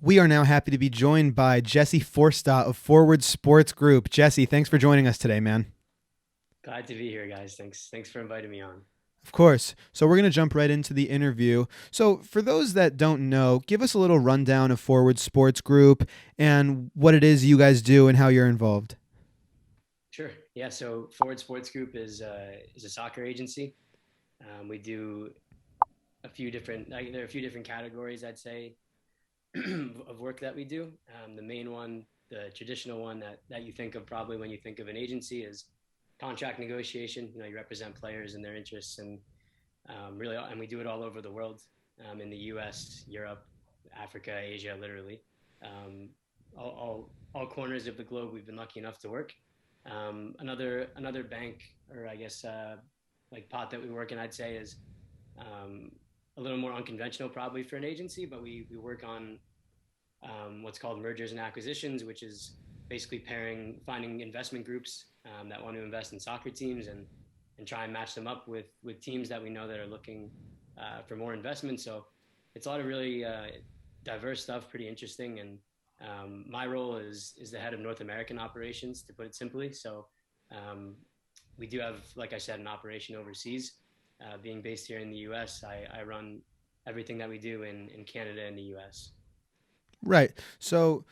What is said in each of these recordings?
We are now happy to be joined by Jesse Forstot of Forward Sports Group. Jesse, thanks for joining us today, man. Glad to be here, guys. Thanks for inviting me on. Of course. So we're going to jump right into the interview. So for those that don't know, give us a little rundown of Forward Sports Group and what it is you guys do and how you're involved. Sure. Yeah. So Forward Sports Group is a soccer agency. We do a few different there are a few different categories, I'd say, of work that we do. The main one, the traditional one that you think of probably when you think of an agency is contract negotiation. You represent players and their interests, and really, and we do it all over the world, in the U.S., Europe, Africa, Asia, literally, um, all corners of the globe. We've been lucky enough to work. Another bank, or I guess like pot that we work in, I'd say, is um, a little more unconventional probably for an agency, but we work on what's called mergers and acquisitions, which is basically finding investment groups that want to invest in soccer teams and try and match them up with teams that we know that are looking for more investment. So it's a lot of really diverse stuff, pretty interesting. And my role is the head of North American operations, to put it simply. So um, we do have, like I said, an operation overseas. Being based here in the U.S., I run everything that we do in Canada and the U.S. Right. So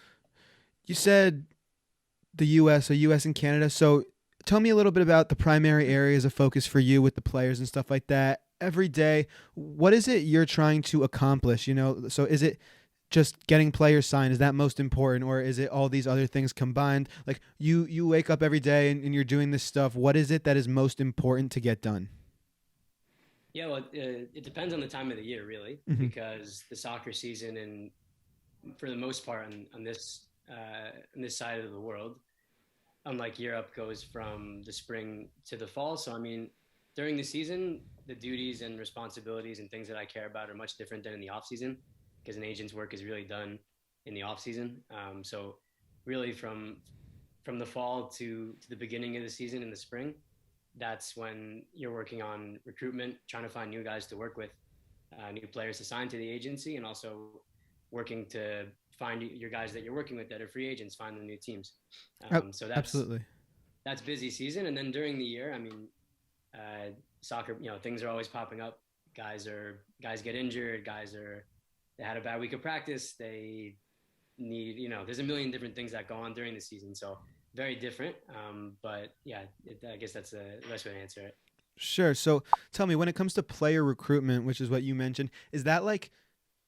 you said the US, so US and Canada. So tell me a little bit about the primary areas of focus for you with the players and stuff like that. Every day, what is it you're trying to accomplish? So is it just getting players signed? Is that most important, or is it all these other things combined? Like you wake up every day and you're doing this stuff. What is it that is most important to get done? Yeah, well, it depends on the time of the year, really, Hmm. because the soccer season, and for the most part on this side of the world, unlike Europe, goes from the spring to the fall. So I mean, during the season, the duties and responsibilities and things that I care about are much different than in the off season, because an agent's work is really done in the off season. So really, from the fall to the beginning of the season in the spring, that's when you're working on recruitment, trying to find new guys to work with, new players to sign to the agency, and also working to find your guys that you're working with that are free agents, find them new teams. So Absolutely. that's busy season, and then during the year, I mean, uh, soccer, things are always popping up. Guys get injured. They had a bad week of practice. They need, there's a million different things that go on during the season. So very different. But yeah, I guess that's the best way to answer it. Sure. So tell me, when it comes to player recruitment, which is what you mentioned, is that like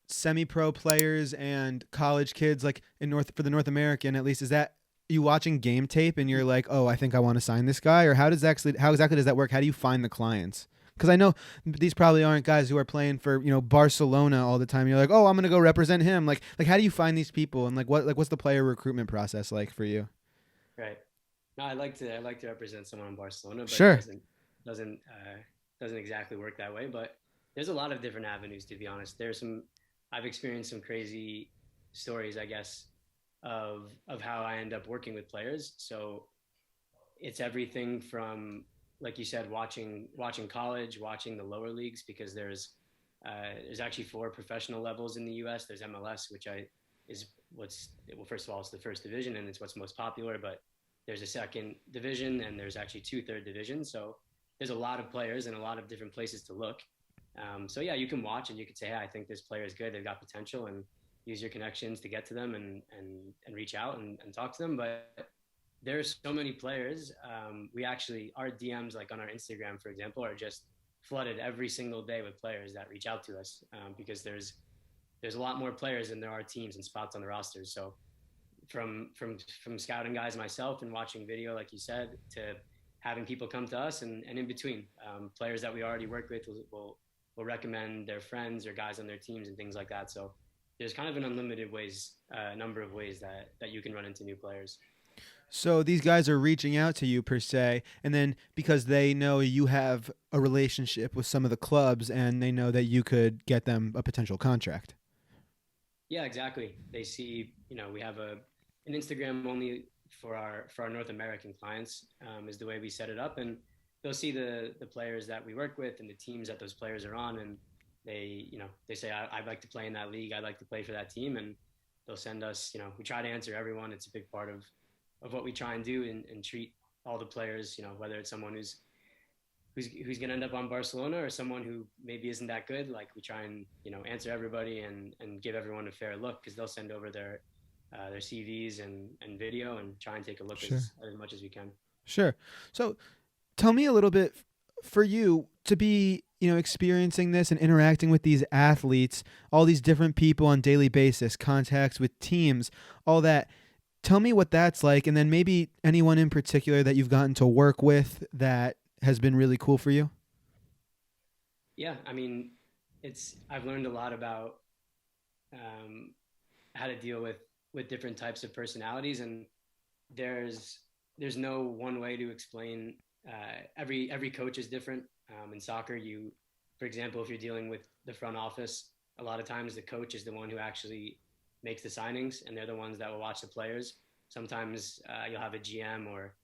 semi-pro players and college kids, like in North for the North American at least? Is that you watching game tape and you're like, oh, I think I want to sign this guy, or how exactly does that work? How do you find the clients? Because I know these probably aren't guys who are playing for Barcelona all the time. You're like, oh, I'm gonna go represent him. Like how do you find these people, and what's the player recruitment process like for you? Right. No, I like to represent someone in Barcelona, but it Sure. doesn't exactly work that way. But there's a lot of different avenues, to be honest. I've experienced some crazy stories, I guess, of how I end up working with players. So it's everything from, like you said, watching college, watching the lower leagues, because there's actually four professional levels in the U.S. There's MLS, which I is what's well, first of all, it's the first division and it's what's most popular, but there's a second division and there's actually two third divisions. So there's a lot of players and a lot of different places to look. So yeah, you can watch and you can say, hey, I think this player is good. They've got potential, and use your connections to get to them and reach out and talk to them. But there's so many players. We actually, our DMs, like on our Instagram, for example, are just flooded every single day with players that reach out to us, because there's a lot more players than there are teams and spots on the rosters. So from scouting guys myself and watching video, like you said, to having people come to us, and in between, players that we already work with will recommend their friends or guys on their teams and things like that. So there's kind of an unlimited number of ways that you can run into new players. So these guys are reaching out to you per se, and then because they know you have a relationship with some of the clubs, and they know that you could get them a potential contract. Yeah, exactly. They see, we have an Instagram only for our North American clients, is the way we set it up, and they'll see the players that we work with and the teams that those players are on, and they say, I'd like to play in that league. I'd like to play for that team, and they'll send us, we try to answer everyone. It's a big part of what we try and do, and treat all the players, whether it's someone who's going to end up on Barcelona or someone who maybe isn't that good. Like, we try and answer everybody, and give everyone a fair look, because they'll send over their CVs and video, and try and take a look Sure. as much as we can. Sure. So tell me a little bit for you to be, experiencing this and interacting with these athletes, all these different people on daily basis, contacts with teams, all that. Tell me what that's like, and then maybe anyone in particular that you've gotten to work with that has been really cool for you. Yeah, I mean, I've learned a lot about um, how to deal with different types of personalities, and there's there's no one way to explain. Every coach is different. In soccer, for example, if you're dealing with the front office, a lot of times the coach is the one who actually makes the signings, and they're the ones that will watch the players. Sometimes you'll have a GM, or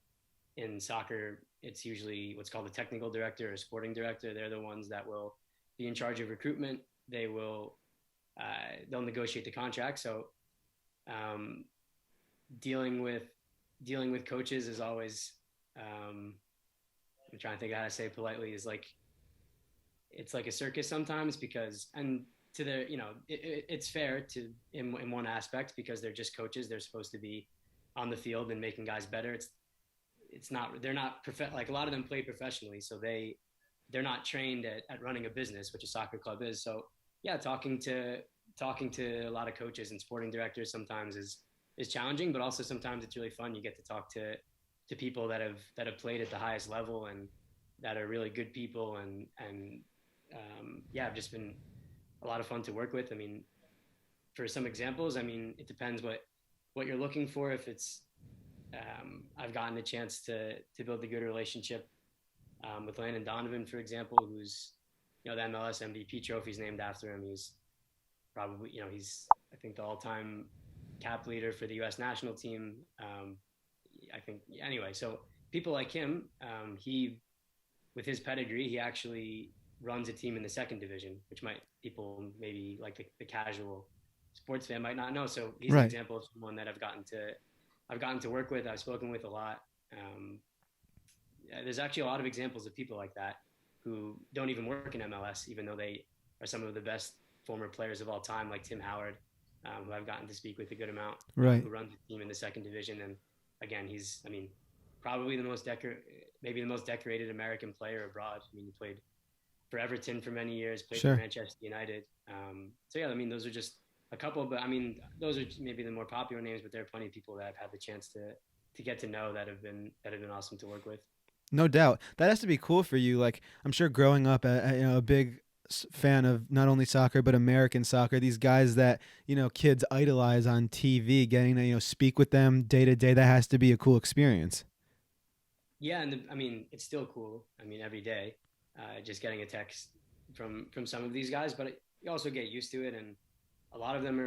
in soccer, it's usually what's called a technical director or sporting director. They're the ones that will be in charge of recruitment. They'll negotiate the contract. So um, dealing with dealing with coaches is always, I'm trying to think how to say it politely, is like, it's like a circus sometimes, because, and to the, it's fair to in one aspect, because they're just coaches. They're supposed to be on the field and making guys better. It's not, they're not like, a lot of them play professionally, so they're not trained at running a business, which a soccer club is. So yeah, talking to a lot of coaches and sporting directors sometimes is challenging, but also sometimes it's really fun. You get to talk to people that have played at the highest level, and that are really good people, and yeah, I've just been a lot of fun to work with. I mean, for some examples, I mean, it depends what you're looking for. If it's I've gotten a chance to build a good relationship with Landon Donovan, for example, who's, the MLS MVP trophy is named after him. He's probably, he's, I think, the all-time cap leader for the U.S. national team. I think, anyway. So people like him, he, with his pedigree, he actually runs a team in the second division, which might people maybe like the casual sports fan might not know. So he's an Right. example of someone that I've gotten to work with. I've spoken with a lot. There's actually a lot of examples of people like that who don't even work in MLS, even though they are some of the best former players of all time, like Tim Howard, who I've gotten to speak with a good amount, Right. who runs the team in the second division. And again, he's, I mean, probably maybe the most decorated American player abroad. I mean, he played for Everton for many years, played for Sure. Manchester United. So yeah, I mean, those are just a couple, but I mean, those are maybe the more popular names, but there are plenty of people that I've had the chance to get to know, that have been awesome to work with. No doubt. That has to be cool for you. Like, I'm sure growing up a big fan of not only soccer but American soccer, these guys that, kids idolize on TV, getting to, speak with them day to day, that has to be a cool experience. Yeah, and I mean, it's still cool. I mean, every day, just getting a text from some of these guys, but you also get used to it, and a lot of them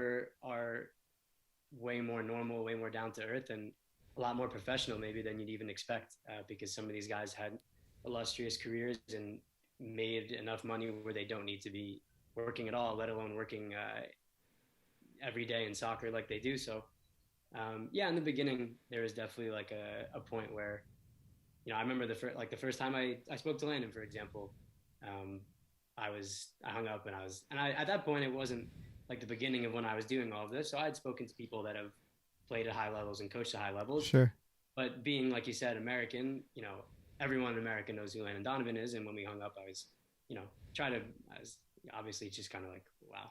are way more normal, way more down to earth, and a lot more professional maybe than you'd even expect, because some of these guys had illustrious careers and made enough money where they don't need to be working at all, let alone working every day in soccer like they do. So yeah, in the beginning, there was definitely like a point where, I remember the first time I spoke to Landon, for example. Um, I hung up, and at that point, it wasn't like the beginning of when I was doing all of this. So I had spoken to people that have played at high levels and coached at high levels. Sure. But being, like you said, American, everyone in America knows who Landon Donovan is. And when we hung up, I was, trying to, I was obviously it's just kind of like, wow,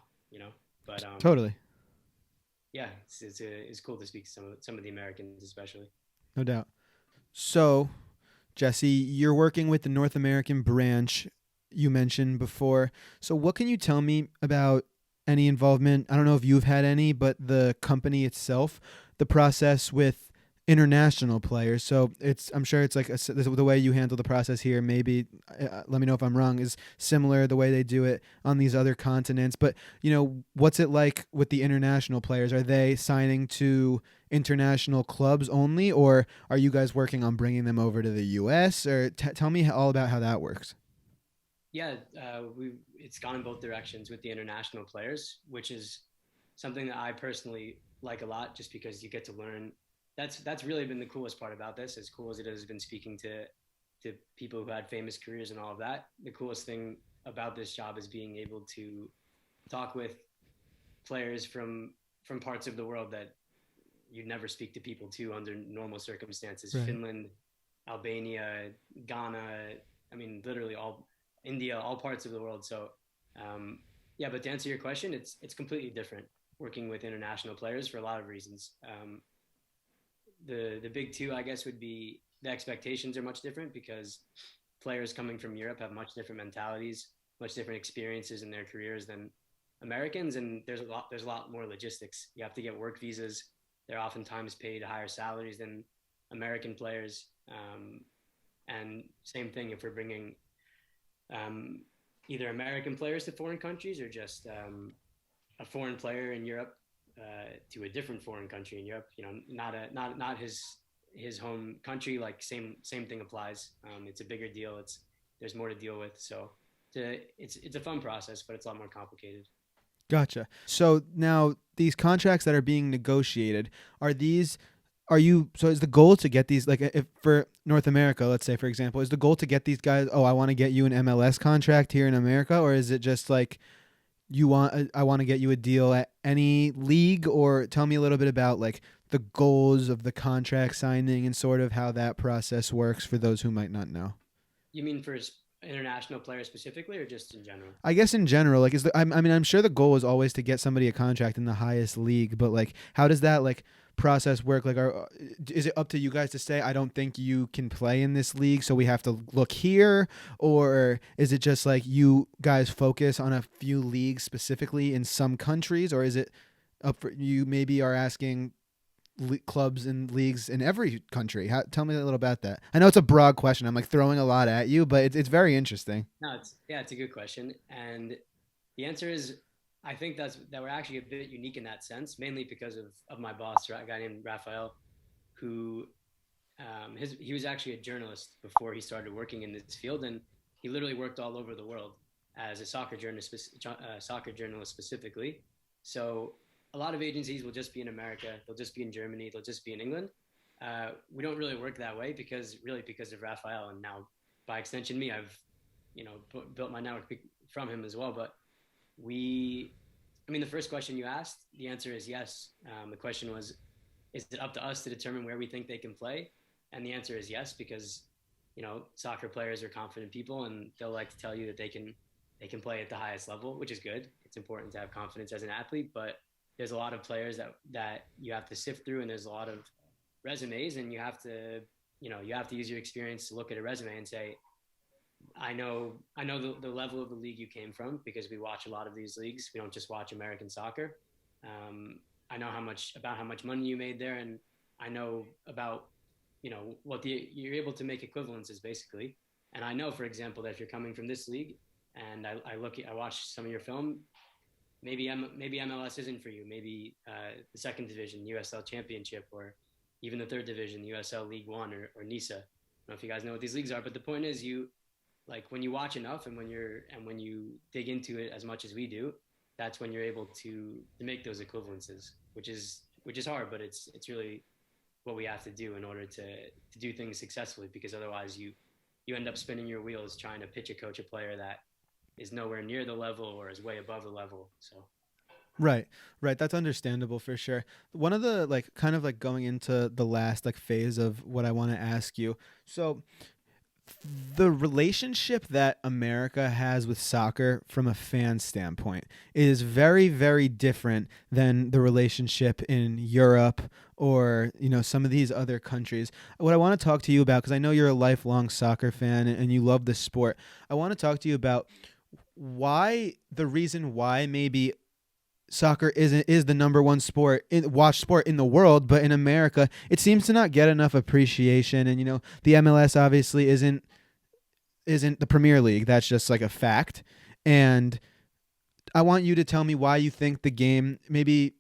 but Totally. yeah, it's cool to speak to some of the Americans, especially. No doubt. So, Jesse, you're working with the North American branch you mentioned before. So, what can you tell me about any involvement? I don't know if you've had any, but the company itself, the process with international players. So, I'm sure it's like the way you handle the process here. Maybe let me know if I'm wrong. Is similar the way they do it on these other continents. But what's it like with the international players? Are they signing to international clubs only, or are you guys working on bringing them over to the U.S.? Or tell me all about how that works. Yeah, it's gone in both directions with the international players, which is something that I personally like a lot, just because you get to learn. That's really been the coolest part about this. As cool as it has been speaking to people who had famous careers and all of that, the coolest thing about this job is being able to talk with players from parts of the world that you'd never speak to people to under normal circumstances. Right. Finland, Albania, Ghana, I mean, literally all India, all parts of the world. So, um, yeah, but to answer your question, it's completely different working with international players for a lot of reasons. The big two, I guess, would be the expectations are much different because players coming from Europe have much different mentalities, much different experiences in their careers than Americans, and there's a lot more logistics. You have to get work visas. They're oftentimes paid higher salaries than American players. And same thing if we're bringing um, either American players to foreign countries or just a foreign player in Europe to a different foreign country in Europe. You know, not his home country. Like same thing applies. It's a bigger deal. There's more to deal with. So it's a fun process, but it's a lot more complicated. Gotcha. So now these contracts that are being negotiated, are these are you so is the goal to get these, like if for North America, let's say for example, is the goal to get these guys, oh, I want to get you an MLS contract here in America, or is it just like I want to get you a deal at any league? Or tell me a little bit about like the goals of the contract signing and sort of how that process works for those who might not know. You mean for international players specifically, or just in general? I guess in general, like I mean, I'm sure the goal is always to get somebody a contract in the highest league, but like how does that like process work? Like is it up to you guys to say, I don't think you can play in this league, so we have to look here? Or is it just like you guys focus on a few leagues specifically in some countries? Or is it up for you maybe are asking clubs and leagues in every country? Tell me a little about that. I know it's a broad question. I'm like throwing a lot at you, but it's very interesting. No, it's a good question, and the answer is I think that we're actually a bit unique in that sense, mainly because of my boss, a guy named Raphael, who he was actually a journalist before he started working in this field, and he literally worked all over the world as a soccer journalist specifically. So a lot of agencies will just be in America, they'll just be in Germany, they'll just be in England. We don't really work that way because of Raphael, and now by extension me. I've built my network from him as well. But I mean, the first question you asked, the answer is yes. The question was, is it up to us to determine where we think they can play? And the answer is yes, because soccer players are confident people, and they'll like to tell you that they can play at the highest level, which is good. It's important to have confidence as an athlete, but there's a lot of players that you have to sift through, and there's a lot of resumes, and you have to use your experience to look at a resume and say, I know the level of the league you came from, because we watch a lot of these leagues. We don't just watch American soccer. I know how much money you made there, and I know about what you're able to make equivalences basically. And I know, for example, that if you're coming from this league, and I watch some of your film, maybe MLS isn't for you. Maybe the second division, USL Championship, or even the third division, USL League One, or NISA. I don't know if you guys know what these leagues are, but the point is, like when you watch enough, and when you dig into it as much as we do, that's when you're able to make those equivalences, which is hard, but it's really what we have to do in order to do things successfully, because otherwise you end up spinning your wheels trying to pitch a coach a player that is nowhere near the level or is way above the level. So Right, right. That's understandable for sure. One of the like kind of like going into the last like phase of what I want to ask you. So the relationship that America has with soccer from a fan standpoint is very, very different than the relationship in Europe or, some of these other countries. What I want to talk to you about, because I know you're a lifelong soccer fan and you love the sport, I want to talk to you about the reason why maybe soccer is the number one watch sport in the world, but in America it seems to not get enough appreciation. And the MLS obviously isn't the Premier League. That's just like a fact. And I want you to tell me why you think the game maybe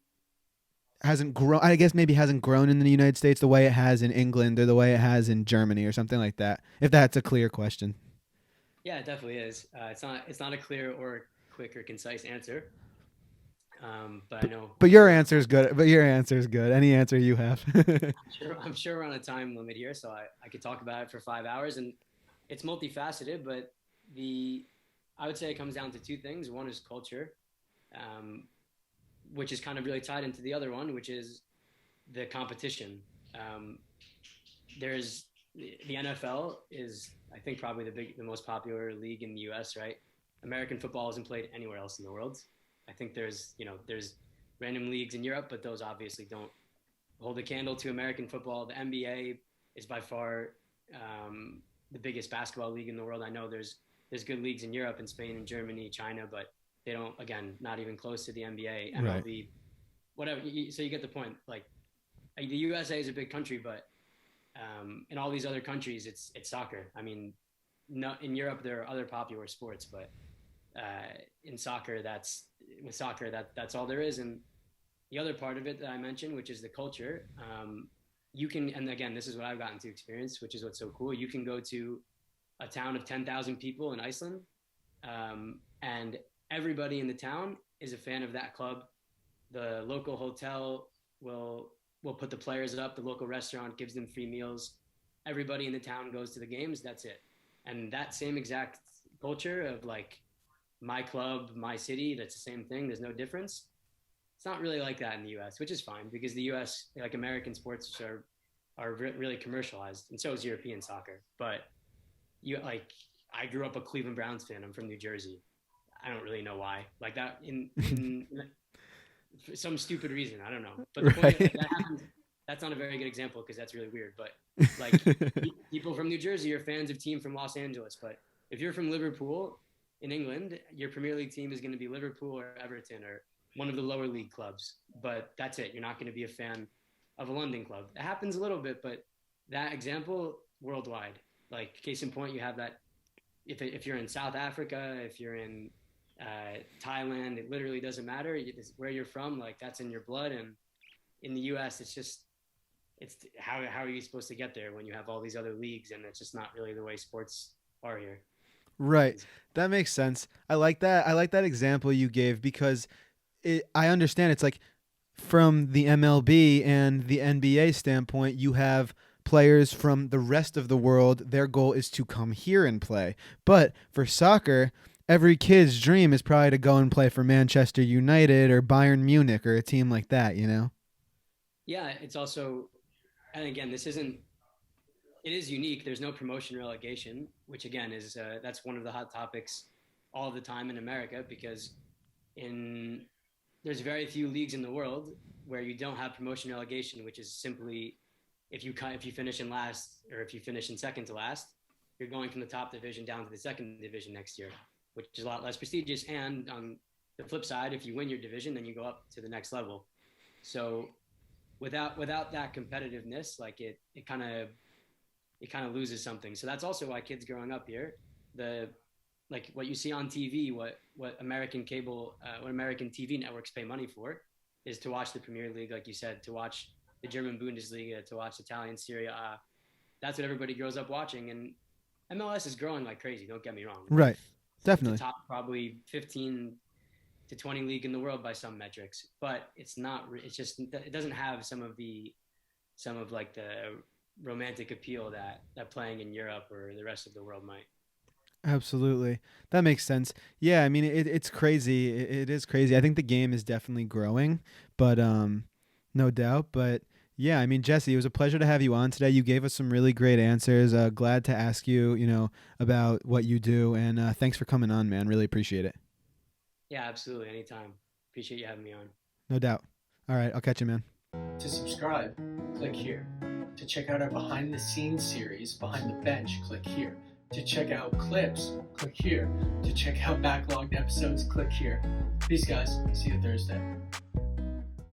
hasn't grown. I guess maybe hasn't grown in the United States the way it has in England or the way it has in Germany or something like that. If that's a clear question. yeah, it definitely is. It's not a clear or quick or concise answer. But I know But your answer is good. But your answer is good. Any answer you have. I'm sure we're on a time limit here, so I could talk about it for 5 hours, and it's multifaceted. But the I would say it comes down to two things. One is culture, um, which is kind of really tied into the other one, which is the competition. Um, there's the NFL is, I think, probably the most popular league in the U.S. Right? American football isn't played anywhere else in the world. I think there's random leagues in Europe, but those obviously don't hold a candle to American football. The NBA is by far the biggest basketball league in the world. I know there's good leagues in Europe, in Spain, and Germany, China, but they don't, again, not even close to the NBA, MLB, Right. whatever. So you get the point. Like the USA is a big country, but in all these other countries, it's soccer. I mean, no, in Europe there are other popular sports, but in soccer, that's all there is. And the other part of it that I mentioned, which is the culture, you can, and again, this is what I've gotten to experience, which is what's so cool. You can go to a town of 10,000 people in Iceland, and everybody in the town is a fan of that club. The local hotel will put the players up. The local restaurant gives them free meals. Everybody in the town goes to the games. That's it. And that same exact culture of like my club, my city, that's the same thing. There's no difference. It's not really like that in the U.S., which is fine because the U.S., like American sports, are really commercialized, and so is European soccer. But I grew up a Cleveland Browns fan. I'm from New Jersey. I don't really know why. Like that in for some stupid reason. I don't know. But the point Right. that happens. That's not a very good example because that's really weird. But like people from New Jersey are fans of team from Los Angeles. But if you're from Liverpool in England, your Premier League team is going to be Liverpool or Everton or one of the lower league clubs. But that's it. You're not going to be a fan of a London club. It happens a little bit, but that example worldwide. Like case in point, you have that. If you're in South Africa, if you're in Thailand, it literally doesn't matter where you're from. Like that's in your blood. And in the U.S., it's how are you supposed to get there when you have all these other leagues and it's just not really the way sports are here. Right. That makes sense. I like that. I like that example you gave because I understand it's like from the MLB and the NBA standpoint, you have players from the rest of the world. Their goal is to come here and play. But for soccer, every kid's dream is probably to go and play for Manchester United or Bayern Munich or a team like that, you know? Yeah, it's also, and again, it is unique. There's no promotion relegation, which again is that's one of the hot topics all the time in America because in there's very few leagues in the world where you don't have promotion relegation, which is simply if you finish in last or if you finish in second to last, you're going from the top division down to the second division next year, which is a lot less prestigious. And on the flip side, if you win your division, then you go up to the next level. So without that competitiveness, like it kind of loses something. So that's also why kids growing up here, like what you see on TV, what American TV networks pay money for is to watch the Premier League, like you said, to watch the German Bundesliga, to watch Italian Serie A. That's what everybody grows up watching. And MLS is growing like crazy. Don't get me wrong. Right. It's Definitely. the top probably 15 to 20 league in the world by some metrics, but it's not. It's just it doesn't have some of like the romantic appeal that playing in Europe or the rest of the world might. Absolutely. That makes sense. Yeah, I mean it's crazy. It is crazy. I think the game is definitely growing, but no doubt, but yeah, I mean Jesse, it was a pleasure to have you on today. You gave us some really great answers. Glad to ask you, about what you do and thanks for coming on, man. Really appreciate it. Yeah, absolutely. Anytime. Appreciate you having me on. No doubt. All right, I'll catch you, man. To subscribe, click here. To check out our behind the scenes series, Behind the Bench, click here. To check out clips, click here. To check out backlogged episodes, click here. Peace, guys. See you Thursday.